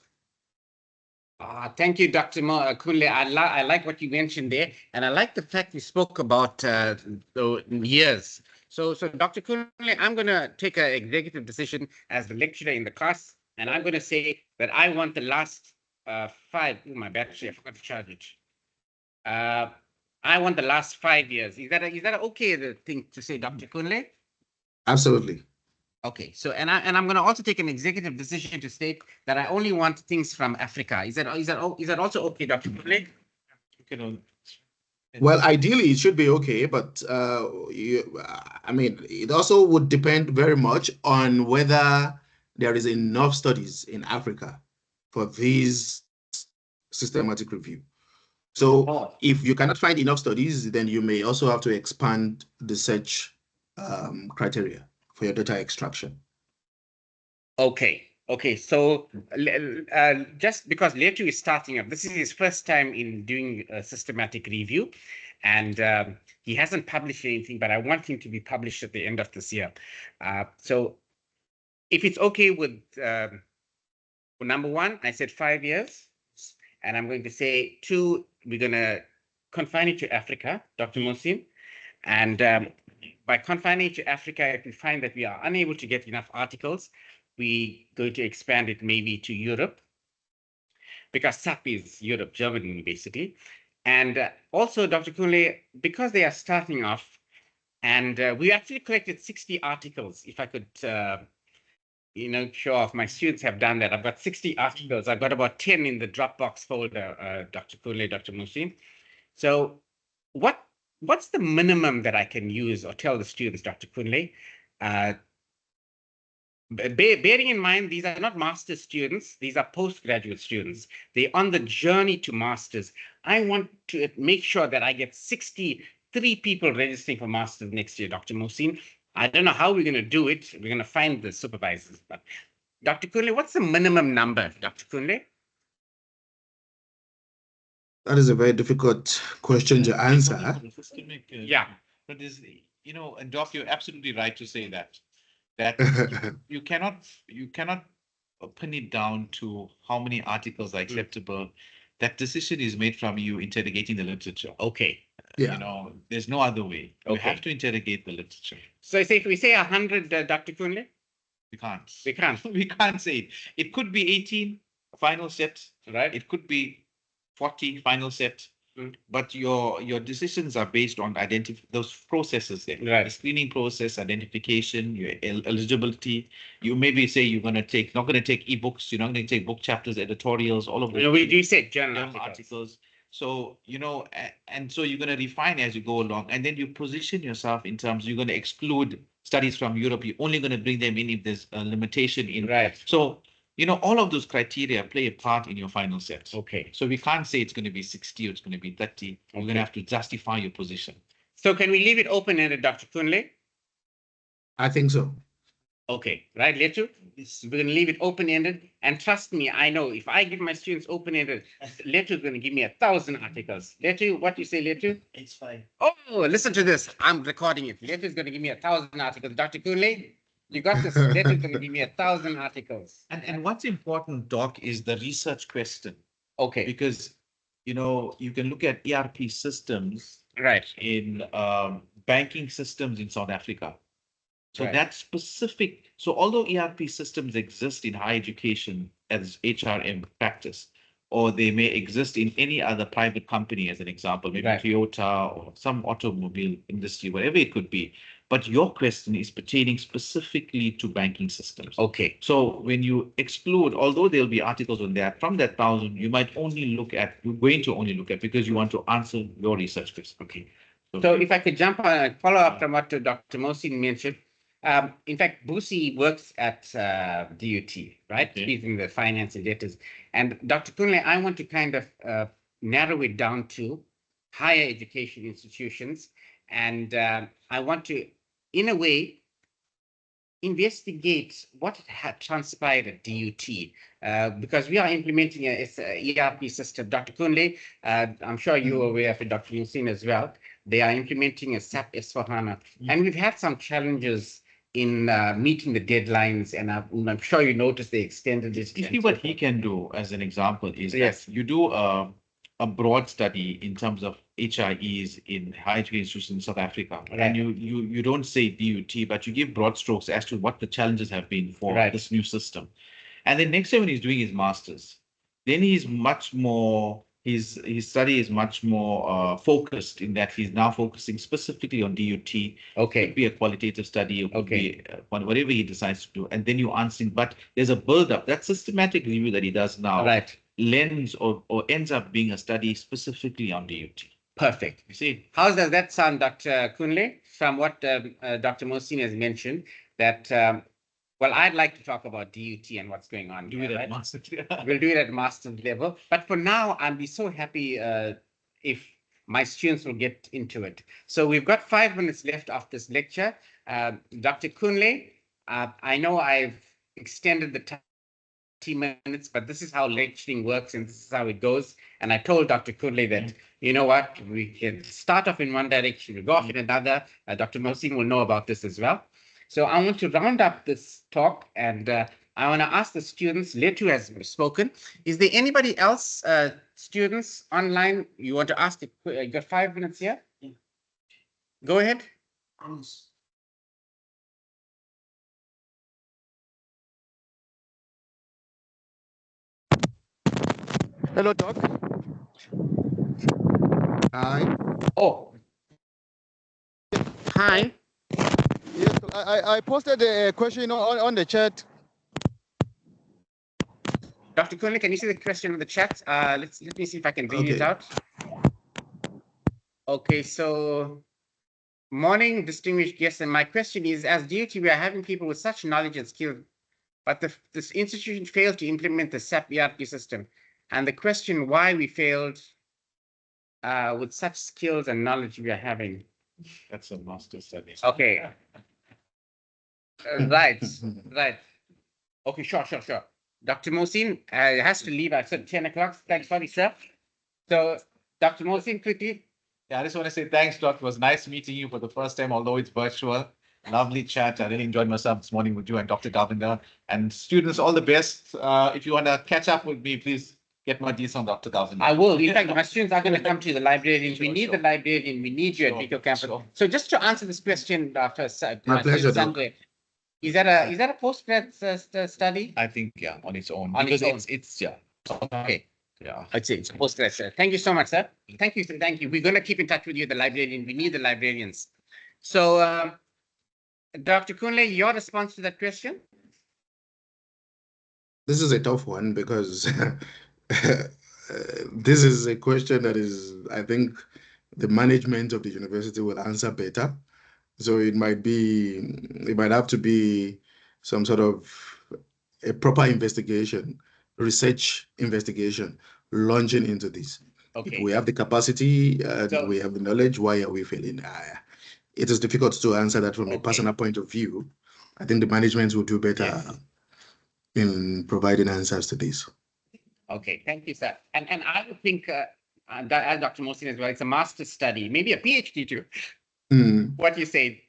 Thank you, Dr. Kunle. I like what you mentioned there, and I like the fact you spoke about the years. So Dr. Kunle, I'm going to take an executive decision as the lecturer in the class, and I'm going to say that I want the last 5. Oh, my battery! I forgot to charge it. I want the last 5 years. Is that okay thing to say, Dr. Kunle? Absolutely. Okay, so and I'm going to also take an executive decision to state that I only want things from Africa. Is that also okay, Dr. Kunle? Well, ideally it should be okay, but I mean, it also would depend very much on whether there is enough studies in Africa for this systematic review. So if you cannot find enough studies, then you may also have to expand the search criteria for your data extraction. Okay. Okay, so just because Letu is starting up, this is his first time in doing a systematic review, and he hasn't published anything, but I want him to be published at the end of this year. So if it's okay with number one, I said 5 years, and I'm going to say two, we're going to confine it to Africa, Dr. Muhsin, and by confining it to Africa, if we find that we are unable to get enough articles, we're going to expand it maybe to Europe, because SAP is Europe, Germany, basically. And also, Dr. Kunle, because they are starting off, and we actually collected 60 articles. If I could, show off, my students have done that. I've got 60 articles. I've got about 10 in the Dropbox folder, Dr. Kunle, Dr. Muhsin. So what's the minimum that I can use or tell the students, Dr. Kunle? Bearing in mind, these are not master's students, these are postgraduate students. They're on the journey to masters. I want to make sure that I get 63 people registering for masters next year, Dr. Muhsin. I don't know how we're going to do it. We're going to find the supervisors. But Dr. Kunle, what's the minimum number, Dr. Kunle? That is a very difficult question to answer. Yeah. But is, and Doc, you're absolutely right to say that you cannot pin it down to how many articles are acceptable. That decision is made from you interrogating the literature. Okay. Yeah. There's no other way. You Okay. have to interrogate the literature. So if we say 100, Dr. Kunle? We can't. We can't. We can't say it. It could be 18 final set, Right. it could be 40 final set. But your decisions are based on those processes there. Right. The screening process, identification, your eligibility. You maybe say you're not going to take ebooks, you're not going to take book chapters, editorials, all of those. We do say journal journal articles. articles. So, and so you're going to refine as you go along, and then you position yourself in terms, you're going to exclude studies from Europe. You're only going to bring them in if there's a limitation in. Right. So, all of those criteria play a part in your final set. Okay. So we can't say it's going to be 60 or it's going to be 30. You're going to have to justify your position. So can we leave it open-ended, Dr. Kunle? I think so. Okay, right, Letu? We're going to leave it open-ended. And trust me, I know if I give my students open-ended, Letu's going to give me 1,000 articles. Letu, what do you say, Letu? It's fine. Oh, listen to this. I'm recording it. Letu's going to give me 1,000 articles. Dr. Kunle, you got this. Letu's going to give me 1,000 articles. And what's important, Doc, is the research question. Okay. Because, you can look at ERP systems Right. in banking systems in South Africa. So Right. that's specific. So although ERP systems exist in higher education as HRM practice, or they may exist in any other private company, as an example, maybe Right. Toyota or some automobile industry, whatever it could be. But your question is pertaining specifically to banking systems. Okay. So when you exclude, although there'll be articles on that, from that 1,000, you're going to only look at, because you want to answer your research question. Okay. So if I could jump on and follow up from what Dr. Muhsin mentioned. In fact, Busi works at DUT, right? Okay. He's in the finance and debtors. And Dr. Kunle, I want to kind of narrow it down to higher education institutions. And I want to, in a way, investigate what had transpired at DUT, because we are implementing a ERP system. Dr. Kunle, I'm sure you're aware of it, Dr. Muhsin as well. They are implementing a SAP S/4HANA, and we've had some challenges in meeting the deadlines, and I'm sure you noticed they extended it. You see what he can do as an example is Yes. that you do a broad study in terms of HIEs in higher education institutions in South Africa. Right. And you don't say DUT, but you give broad strokes as to what the challenges have been for Right. this new system. And then next year when he's doing his master's, then he's much more, his study is much more focused in that he's now focusing specifically on DUT. Okay. Could be a qualitative study, it could Okay. be whatever he decides to do. And then you answering, but there's a build-up. That systematic review that he does now Right. lends or ends up being a study specifically on DUT. Perfect. You see? How does that sound, Dr. Kunle, from what Dr. Muhsin has mentioned, that, well, I'd like to talk about DUT and what's going on. Do here, it at right? master. We'll do it at master's level. But for now, I'll be so happy if my students will get into it. So we've got 5 minutes left of this lecture. Dr. Kunle, I know I've extended the time minutes, but this is how lecturing works and this is how it goes. And I told Dr. Kunle that, you know what, we can start off in one direction, we go off in another. Dr. Muhsin will know about this as well. So I want to round up this talk and I want to ask the students, Letu has spoken. Is there anybody else, students online, you want to ask? You got 5 minutes here? Go ahead. Hello, Doc. Hi. Oh. Hi. Yes, I posted a question on the chat. Dr. Kunle, can you see the question in the chat? Let me see if I can read it Okay. out. Okay, so morning, distinguished guests, and my question is, as DUT, we are having people with such knowledge and skill, but this institution failed to implement the SAP ERP system. And the question why we failed with such skills and knowledge we are having. That's a master study. Okay. Right, right. Okay, sure. Dr. Muhsin has to leave at 10 o'clock. Thanks, sorry, sir. So, Dr. Muhsin, quickly. Yeah, I just want to say thanks, Doc. It was nice meeting you for the first time, although it's virtual. Lovely chat. I really enjoyed myself this morning with you and Dr. Govinda. And students, all the best. If you want to catch up with me, please get my details on Dr. Govinda. I will. In fact, my students are going to come to the librarian. We need Sure. the librarian. We need you at Vico campus. Sure. So just to answer this question, My pleasure, Doc. Sandre, is that a postgrad study? I think, yeah, on its own. On Because its own. it's yeah. Okay. Yeah. I'd say it's postgrad, sir. Thank you so much, sir. Thank you. We're going to keep in touch with you, the librarian. We need the librarians. So, Dr. Kunle, your response to that question? This is a tough one because this is a question that is, I think, the management of the university will answer better. So it might have to be some sort of a proper investigation, research investigation, launching into this. Okay. If we have the capacity and So- we have the knowledge, why are we failing? It is difficult to answer that from a Okay. personal point of view. I think the management will do better Yes. in providing answers to this. Okay, thank you, sir. And I would think, as Dr. Muhsin as well, it's a master's study, maybe a PhD too. Mm, What do you say?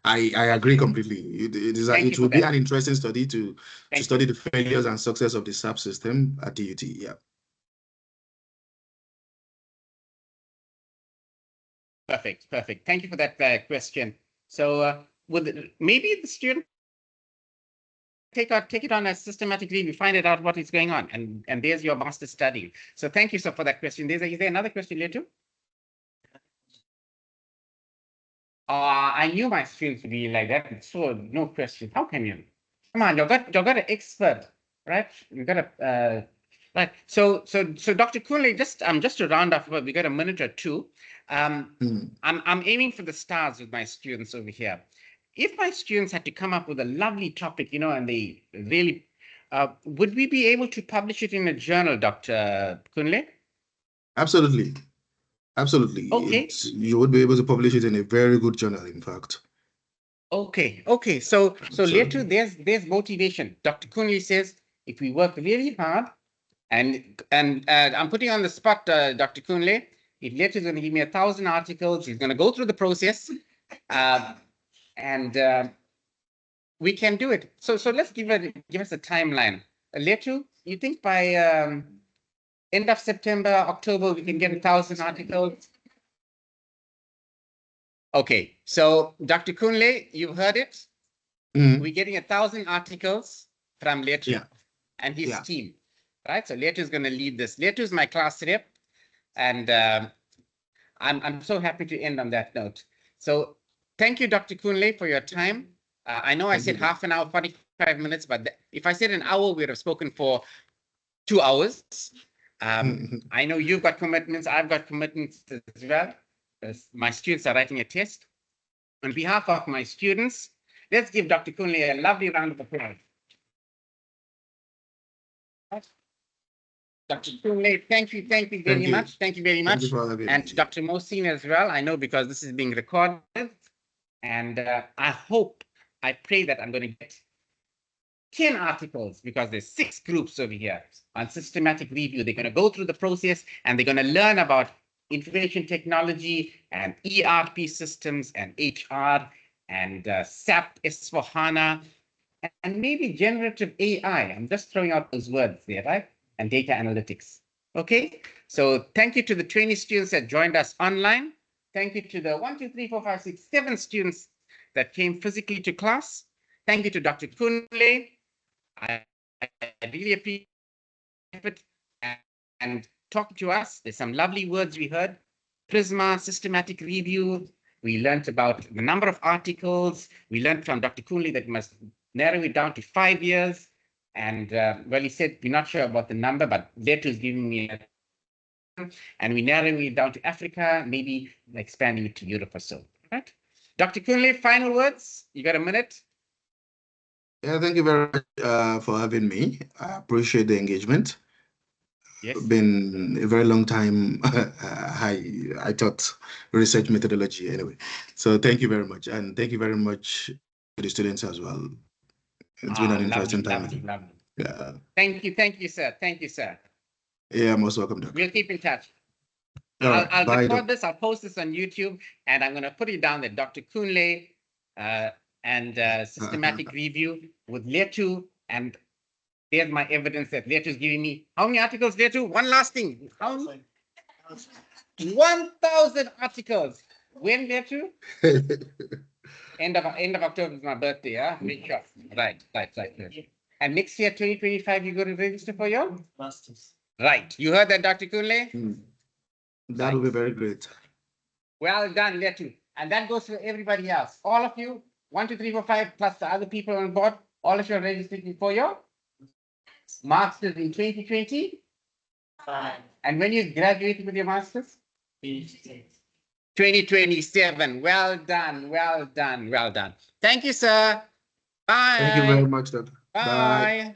I agree completely. Thank you It for will be that. an interesting study to Thank you. study the failures and success of the SAP system at DUT. Yeah. Perfect. Thank you for that question. So, maybe the student take it on as systematically, we find it out what is going on, and there's your master study. So thank you, sir, for that question. Is there another question here too? I knew my students would be like that. So no question. How can you? Come on, you got an expert, right? You got a right. So Dr. Kunle, just to round off, we got a minute or two. Mm. I'm aiming for the stars with my students over here. If my students had to come up with a lovely topic, and they really, would we be able to publish it in a journal, Dr. Kunle? Absolutely. Absolutely. Okay. You would be able to publish it in a very good journal, in fact. Okay. So later Absolutely. there's motivation. Dr. Kunle says if we work really hard, and I'm putting on the spot, Dr. Kunle. If later is going to give me 1,000 articles, he's going to go through the process, and we can do it. So let's give us a timeline. Later, you think by end of September, October, we can get 1,000 articles? Okay, so Dr. Kunle, you've heard it. Mhm. We're getting 1,000 articles from Letu Yeah. and his Yeah. team, right? So Letu is going to lead this. Letu is my class rep, and I'm so happy to end on that note. So thank you, Dr. Kunle, for your time. I know I Thank said you. half an hour, 45 minutes, but if I said an hour, we would have spoken for 2 hours. I know you've got commitments. I've got commitments as well. My students are writing a test. On behalf of my students, let's give Dr. Kunle a lovely round of applause. Dr. Kunle, thank you very much. Thank you very Thank much. you for having And me. to Dr. Muhsin as well, I know because this is being recorded. And I pray that I'm going to get 10 articles because there's 6 groups over here on systematic review. They're going to go through the process and they're going to learn about information technology and ERP systems and HR and SAP S4HANA and maybe generative AI. I'm just throwing out those words there, right? And data analytics. Okay, so thank you to the 20 students that joined us online. Thank you to the 1, 2, 3, 4, 5, 6, 7 students that came physically to class. Thank you to Dr. Kunle. I really appreciate it. And talk to us. There's some lovely words we heard. Prisma, systematic review. We learned about the number of articles. We learned from Dr. Kunle that we must narrow it down to 5 years. And well, he said, we're not sure about the number, but Leto is giving me a and we narrowing it down to Africa, maybe expanding it to Europe or so. Right? Dr. Kunle, final words? You got a minute? Yeah, thank you very much for having me. I appreciate the engagement. Yes. Been a very long time. I taught research methodology anyway. So thank you very much. And thank you very much to the students as well. It's been an interesting time. Lovely. Yeah. Thank you, sir. Thank you, sir. Yeah, most welcome, Doc. We'll keep in touch. All right. I'll Bye, record Doc. this. I'll post this on YouTube, and I'm going to put it down that Dr. Kunle and systematic review with Letu, and there's my evidence that Letu is giving me how many articles, Letu? One last thing. How many? 1,000 articles. When, Letu? End of October is my birthday, yeah? Make sure. Right. And next year, 2025, you go to register for your masters. Right. You heard that, Dr. Kunle? That would be very great. Well done, Letu. And that goes for everybody else. All of you, 1, 2, 3, 4, 5, plus the other people on board, all of you are registering for your masters in 2020. And when you graduate with your masters? 2027. Well done. Thank you, sir. Bye. Thank you very much, Doc. Bye. Bye.